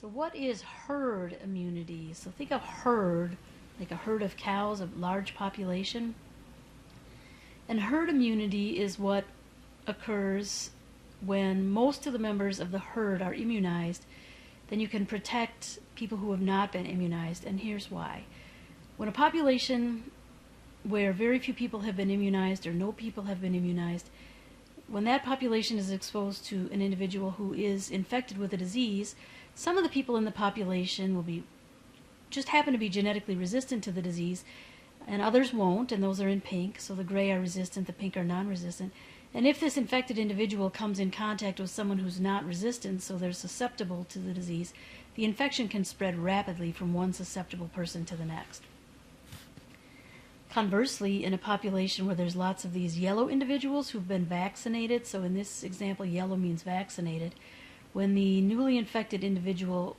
So what is herd immunity? So think of herd, like a herd of cows, a large population. And herd immunity is what occurs when most of the members of the herd are immunized. Then you can protect people who have not been immunized, and here's why. When a population where very few people have been immunized or no people have been immunized, when that population is exposed to an individual who is infected with a disease, some of the people in the population will be just happen to be genetically resistant to the disease, and others won't, and those are in pink. So the gray are resistant, the pink are non-resistant. And if this infected individual comes in contact with someone who's not resistant, so they're susceptible to the disease, the infection can spread rapidly from one susceptible person to the next. Conversely, in a population where there's lots of these yellow individuals who've been vaccinated, so in this example, yellow means vaccinated, when the newly infected individual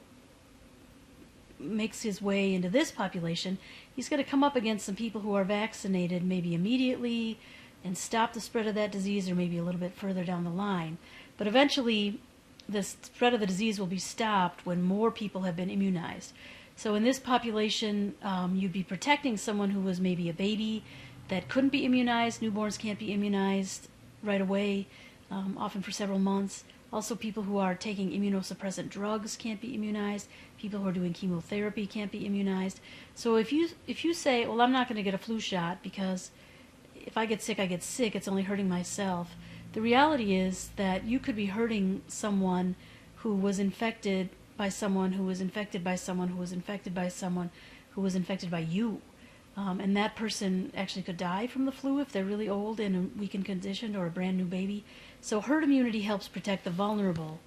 makes his way into this population, he's going to come up against some people who are vaccinated maybe immediately and stop the spread of that disease, or maybe a little bit further down the line. But eventually, the spread of the disease will be stopped when more people have been immunized. So in this population, you'd be protecting someone who was maybe a baby that couldn't be immunized. Newborns can't be immunized right away, often for several months. Also, people who are taking immunosuppressant drugs can't be immunized. People who are doing chemotherapy can't be immunized. So if you say, well, I'm not going to get a flu shot because if I get sick, I get sick, it's only hurting myself. The reality is that you could be hurting someone who was infected by someone who was infected by someone who was infected by someone who was infected by you. And that person actually could die from the flu if they're really old and a weakened condition or a brand new baby. So herd immunity helps protect the vulnerable